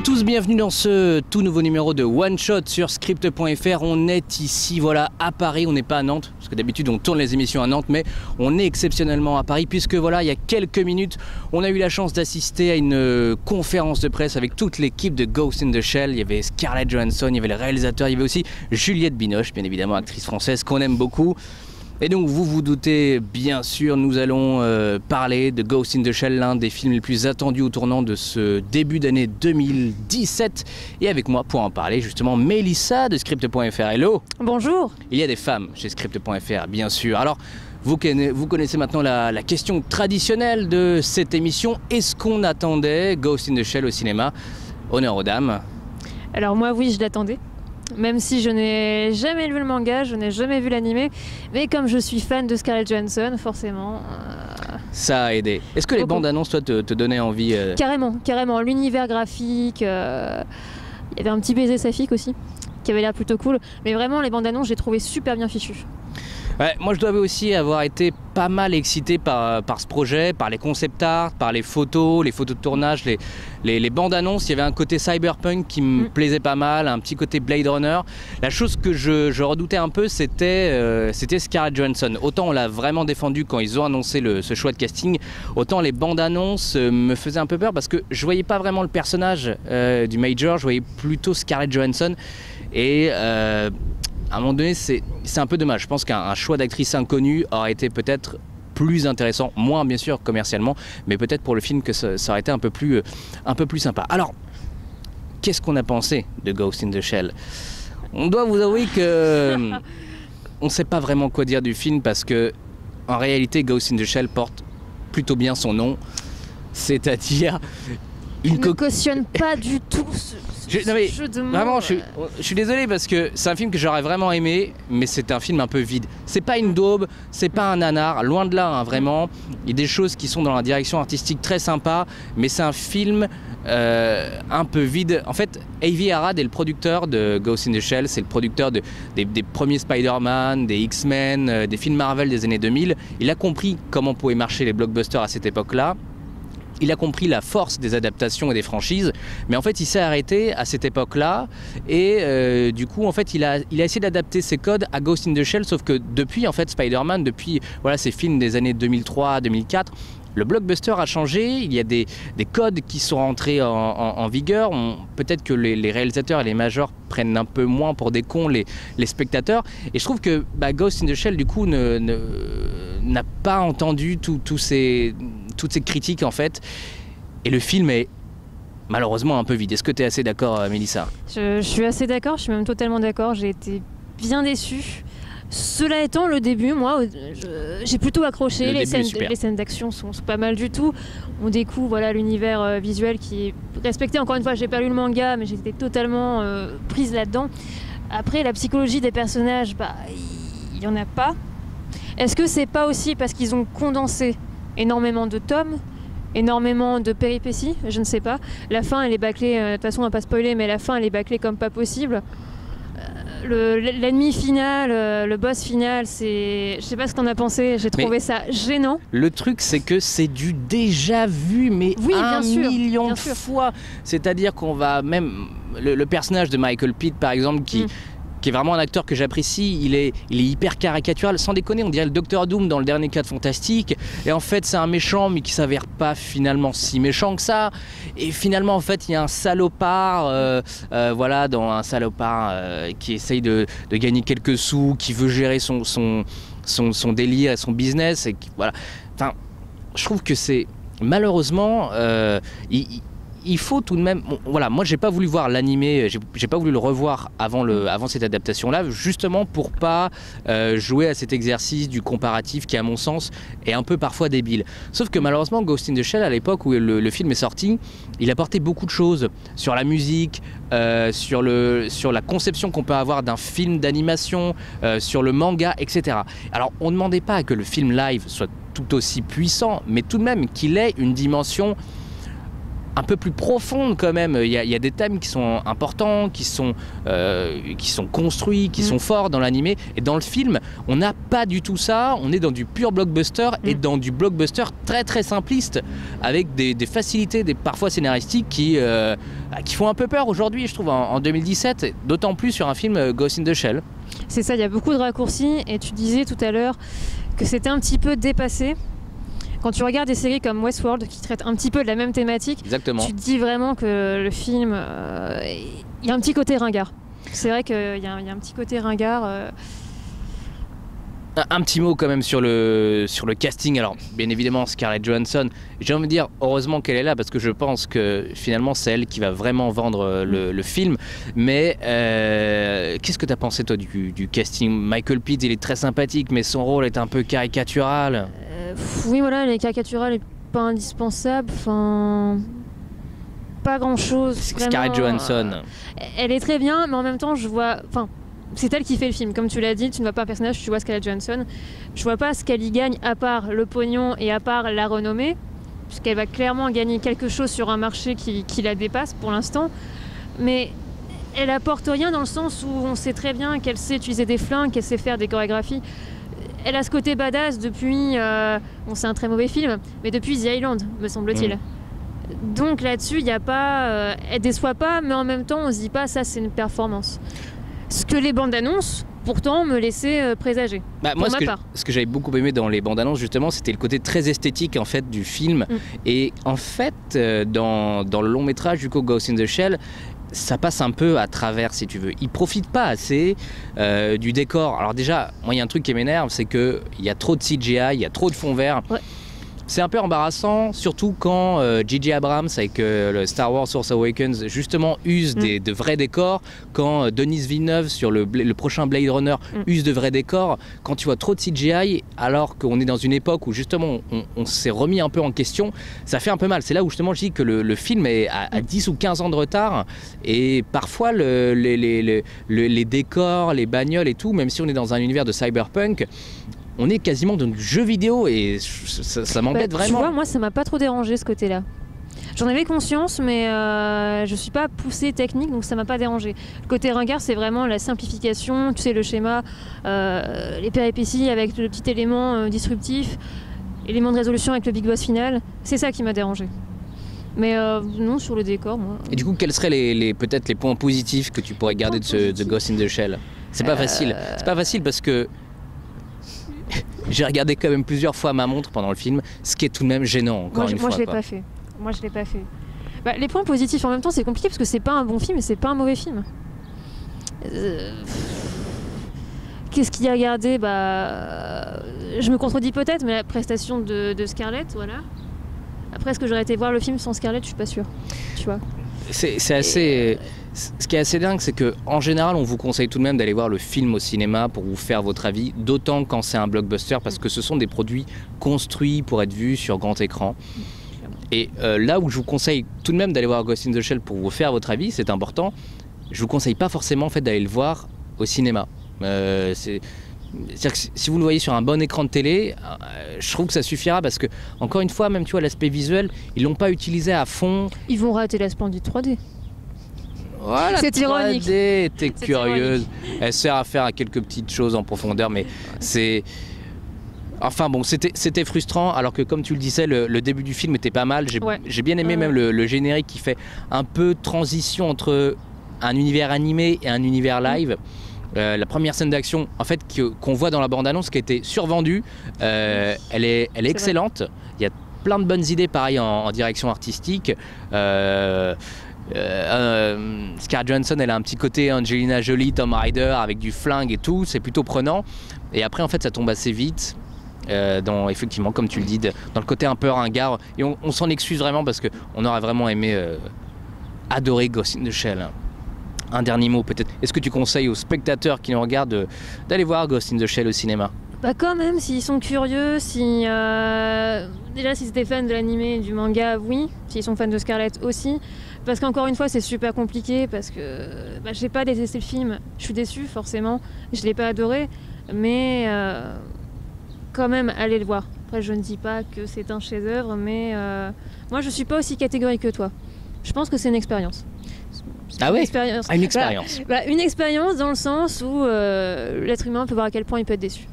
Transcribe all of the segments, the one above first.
et tous, bienvenue dans ce tout nouveau numéro de One Shot sur Script.fr. On est ici, voilà, à Paris, on n'est pas à Nantes, parce que d'habitude on tourne les émissions à Nantes, mais on est exceptionnellement à Paris, puisque voilà, il y a quelques minutes, on a eu la chance d'assister à une conférence de presse avec toute l'équipe de Ghost in the Shell. Il y avait Scarlett Johansson, il y avait le réalisateur, il y avait aussi Juliette Binoche, bien évidemment, actrice française qu'on aime beaucoup. Et donc vous vous doutez, bien sûr, nous allons parler de Ghost in the Shell, l'un des films les plus attendus au tournant de ce début d'année 2017. Et avec moi pour en parler, justement, Mélissa de Script.fr. Hello. Bonjour. Il y a des femmes chez Script.fr, bien sûr. Alors, vous connaissez maintenant la question traditionnelle de cette émission. Est-ce qu'on attendait Ghost in the Shell au cinéma? Honneur aux dames. Alors moi, oui, je l'attendais. Même si je n'ai jamais lu le manga, je n'ai jamais vu l'animé, mais comme je suis fan de Scarlett Johansson, forcément... Ça a aidé. Est-ce que les bandes annonces, toi, te donnaient envie Carrément, carrément. L'univers graphique, il y avait un petit baiser saphique aussi, qui avait l'air plutôt cool. Mais vraiment, les bandes annonces, j'ai trouvé super bien fichues. Ouais, moi je dois aussi avoir été pas mal excité par ce projet, par les concept art, par les photos de tournage, les bandes annonces. Il y avait un côté cyberpunk qui me plaisait pas mal, un petit côté Blade Runner. La chose que je redoutais un peu, c'était Scarlett Johansson. Autant on l'a vraiment défendu quand ils ont annoncé ce choix de casting, autant les bandes annonces me faisaient un peu peur parce que je voyais pas vraiment le personnage du Major, je voyais plutôt Scarlett Johansson. Et à un moment donné, c'est un peu dommage. Je pense qu'un choix d'actrice inconnue aurait été peut-être plus intéressant, moins bien sûr commercialement, mais peut-être pour le film que ça aurait été un peu plus sympa. Alors, qu'est-ce qu'on a pensé de Ghost in the Shell? On doit vous avouer que on ne sait pas vraiment quoi dire du film parce que en réalité, Ghost in the Shell porte plutôt bien son nom, c'est-à-dire Je ne cautionne pas du tout ce jeu de mots. Vraiment, je suis désolé parce que c'est un film que j'aurais vraiment aimé, mais c'est un film un peu vide. C'est pas une daube, c'est pas un nanar, loin de là, hein, vraiment. Il y a des choses qui sont dans la direction artistique très sympa, mais c'est un film un peu vide. En fait, Avi Arad est le producteur de Ghost in the Shell, c'est le producteur des premiers Spider-Man, des X-Men, des films Marvel des années 2000. Il a compris comment pouvaient marcher les blockbusters à cette époque-là. Il a compris la force des adaptations et des franchises, mais en fait il s'est arrêté à cette époque-là et du coup en fait il a essayé d'adapter ses codes à Ghost in the Shell, sauf que depuis en fait Spider-Man, depuis voilà, ces films des années 2003-2004, le blockbuster a changé, il y a des codes qui sont rentrés en vigueur. Peut-être que les réalisateurs et les majors prennent un peu moins pour des cons les spectateurs. Et je trouve que Ghost in the Shell, du coup, n'a pas entendu toutes ces critiques, en fait. Et le film est malheureusement un peu vide. Est-ce que tu es assez d'accord, Mélissa? Je suis assez d'accord, je suis même totalement d'accord. J'ai été bien déçue. Cela étant, le début, moi, j'ai plutôt accroché. Les scènes d'action sont pas mal du tout. On découvre voilà, l'univers visuel qui est respecté. Encore une fois, j'ai pas lu le manga, mais j'étais totalement prise là-dedans. Après, la psychologie des personnages, il y en a pas. Est-ce que c'est pas aussi parce qu'ils ont condensé énormément de tomes, énormément de péripéties? Je ne sais pas. La fin, elle est bâclée. De toute façon, on va pas spoiler, mais la fin, elle est bâclée comme pas possible. L'ennemi final, le boss final, je sais pas ce qu'on a pensé, j'ai trouvé ça gênant. Le truc, c'est que c'est du déjà vu, mais oui, un million de fois. C'est-à-dire qu'on va même... Le personnage de Michael Pitt, par exemple, qui est vraiment un acteur que j'apprécie, il est hyper caricatural, sans déconner, on dirait le Docteur Doom dans le dernier 4 Fantastique, et en fait c'est un méchant mais qui s'avère pas finalement si méchant que ça, et finalement en fait il y a un salopard, voilà, dans un salopard qui essaye de gagner quelques sous, qui veut gérer son délire et son business, et voilà, enfin, je trouve que c'est, malheureusement, il faut tout de même... Bon, voilà, moi j'ai pas voulu voir l'animé, j'ai pas voulu le revoir avant cette adaptation-là, justement pour pas jouer à cet exercice du comparatif qui, à mon sens, est un peu parfois débile. Sauf que malheureusement, Ghost in the Shell, à l'époque où le film est sorti, il apportait beaucoup de choses sur la musique, sur la conception qu'on peut avoir d'un film d'animation, sur le manga, etc. Alors, on ne demandait pas que le film live soit tout aussi puissant, mais tout de même qu'il ait une dimension un peu plus profonde quand même. Il y a des thèmes qui sont importants, qui sont construits, qui sont forts dans l'animé. Et dans le film, on n'a pas du tout ça. On est dans du pur blockbuster et dans du blockbuster très très simpliste, avec des facilités, parfois scénaristiques qui font un peu peur aujourd'hui, je trouve, en 2017, d'autant plus sur un film Ghost in the Shell. C'est ça, il y a beaucoup de raccourcis. Et tu disais tout à l'heure que c'était un petit peu dépassé. Quand tu regardes des séries comme Westworld qui traitent un petit peu de la même thématique, exactement, tu te dis vraiment que le film, il y a un petit côté ringard. C'est vrai qu'il y a un petit côté ringard. Un petit mot quand même sur le casting. Alors bien évidemment Scarlett Johansson, j'ai envie de dire heureusement qu'elle est là parce que je pense que finalement c'est elle qui va vraiment vendre le film. Mais qu'est-ce que tu as pensé toi du casting? Michael Pitt, il est très sympathique mais son rôle est un peu caricatural. Oui voilà, les caricaturales n'est pas indispensable, enfin pas grand chose. Scarlett Johansson. Elle est très bien mais en même temps je vois... C'est elle qui fait le film, comme tu l'as dit, tu ne vois pas un personnage, tu vois Scarlett Johansson. Je vois pas ce qu'elle y gagne à part le pognon et à part la renommée, puisqu'elle va clairement gagner quelque chose sur un marché qui la dépasse pour l'instant. Mais elle apporte rien dans le sens où on sait très bien qu'elle sait utiliser des flingues, qu'elle sait faire des chorégraphies. Elle a ce côté badass depuis, c'est un très mauvais film, mais depuis The Island, me semble-t-il. Donc là-dessus, il n'y a pas, elle déçoit pas, mais en même temps, on se dit pas ça c'est une performance. Ce que les bandes annonces, pourtant, me laissaient présager. Moi, ce que j'avais beaucoup aimé dans les bandes annonces, justement, c'était le côté très esthétique en fait du film. Et en fait, dans le long métrage du Ghost in the Shell, ça passe un peu à travers, si tu veux. Ils profitent pas assez du décor. Alors déjà, moi, il y a un truc qui m'énerve, c'est qu'il y a trop de CGI, il y a trop de fond vert. Ouais. C'est un peu embarrassant, surtout quand J.J. Abrams avec le Star Wars Force Awakens justement use de vrais décors, quand Denis Villeneuve sur le prochain Blade Runner use de vrais décors, quand tu vois trop de CGI alors qu'on est dans une époque où justement on s'est remis un peu en question, ça fait un peu mal. C'est là où justement je dis que le film est à 10 ou 15 ans de retard et parfois les décors, les bagnoles et tout, même si on est dans un univers de cyberpunk, on est quasiment dans du jeu vidéo et ça m'embête vraiment. Tu vois, moi ça m'a pas trop dérangé ce côté-là. J'en avais conscience, mais je suis pas poussée technique, donc ça m'a pas dérangé. Le côté ringard, c'est vraiment la simplification, tu sais, le schéma, les péripéties avec le petit élément disruptif, élément de résolution avec le big boss final. C'est ça qui m'a dérangé. Mais non, sur le décor, moi. Et du coup, quels seraient peut-être les points positifs que tu pourrais garder de Ghost in the Shell? C'est pas facile. C'est pas facile parce que j'ai regardé quand même plusieurs fois ma montre pendant le film, ce qui est tout de même gênant, encore une fois. Moi, je l'ai pas fait. Les points positifs, en même temps, c'est compliqué parce que c'est pas un bon film et c'est pas un mauvais film. Qu'est-ce qu'il y a à regarder? Je me contredis peut-être, mais la prestation de Scarlett, voilà. Après, est-ce que j'aurais été voir le film sans Scarlett? Je suis pas sûre. Tu vois. C'est assez... Ce qui est assez dingue, c'est qu'en général, on vous conseille tout de même d'aller voir le film au cinéma pour vous faire votre avis, d'autant quand c'est un blockbuster, parce que ce sont des produits construits pour être vus sur grand écran. Et là où je vous conseille tout de même d'aller voir Ghost in the Shell pour vous faire votre avis, c'est important, je vous conseille pas forcément en fait, d'aller le voir au cinéma. C'est-à-dire que si vous le voyez sur un bon écran de télé, je trouve que ça suffira parce que, encore une fois, même tu vois, l'aspect visuel, ils l'ont pas utilisé à fond. Ils vont rater la splendide 3D. Voilà, c'est ironique. T'es curieuse. Elle sert à faire quelques petites choses en profondeur, mais c'est... Enfin bon, c'était frustrant, alors que comme tu le disais, le début du film était pas mal. J'ai bien aimé même le générique qui fait un peu transition entre un univers animé et un univers live. La première scène d'action, en fait, qu'on voit dans la bande-annonce, qui a été survendue, elle est excellente. Il y a plein de bonnes idées, pareil, en direction artistique. Scarlett Johansson, elle a un petit côté Angelina Jolie, Tom Rider avec du flingue et tout, c'est plutôt prenant. Et après en fait ça tombe assez vite effectivement comme tu le dis dans le côté un peu ringard et on s'en excuse vraiment parce qu'on aurait vraiment aimé adorer Ghost in the Shell. Un dernier mot peut-être, est-ce que tu conseilles aux spectateurs qui nous regardent d'aller voir Ghost in the Shell au cinéma? Quand même, s'ils sont curieux, déjà si c'était fans de l'animé et du manga, oui. S'ils sont fans de Scarlett aussi. Parce qu'encore une fois, c'est super compliqué parce que j'ai pas détesté le film. Je suis déçue, forcément. Je l'ai pas adoré. Mais quand même, allez le voir. Après, je ne dis pas que c'est un chef-d'œuvre, mais moi, je suis pas aussi catégorique que toi. Je pense que c'est une expérience. Ah ouais, une expérience. Une expérience. Une expérience dans le sens où l'être humain peut voir à quel point il peut être déçu.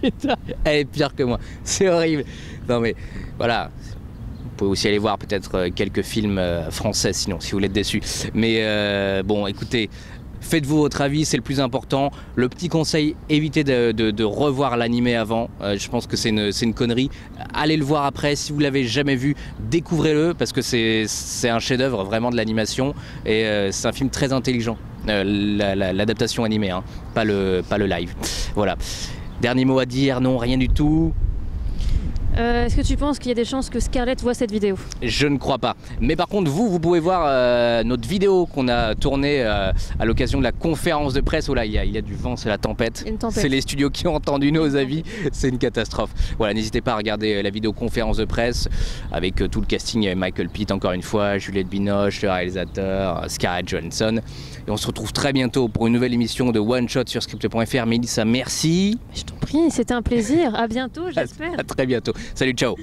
Putain, elle est pire que moi, c'est horrible. Non mais voilà, vous pouvez aussi aller voir peut-être quelques films français sinon, si vous voulez être déçus. Mais bon, écoutez, faites-vous votre avis, c'est le plus important. Le petit conseil, évitez de revoir l'animé avant. Je pense que c'est une connerie. Allez le voir après, si vous l'avez jamais vu, découvrez-le parce que c'est un chef-d'œuvre vraiment de l'animation et c'est un film très intelligent. L'adaptation animée, hein, pas le live. Voilà. Dernier mot à dire, non, rien du tout. Est-ce que tu penses qu'il y a des chances que Scarlett voit cette vidéo? Je ne crois pas. Mais par contre, vous pouvez voir notre vidéo qu'on a tournée à l'occasion de la conférence de presse. Oh là, il y a du vent, c'est la tempête. C'est les studios qui ont entendu nos avis. C'est une catastrophe. Voilà, n'hésitez pas à regarder la vidéo conférence de presse avec tout le casting. Michael Pitt, encore une fois, Juliette Binoche, le réalisateur, Scarlett Johansson. Et on se retrouve très bientôt pour une nouvelle émission de One Shot sur Script.fr. Mélissa, merci. Je t'en prie, c'était un plaisir. À bientôt, j'espère. À très bientôt. Salut, ciao.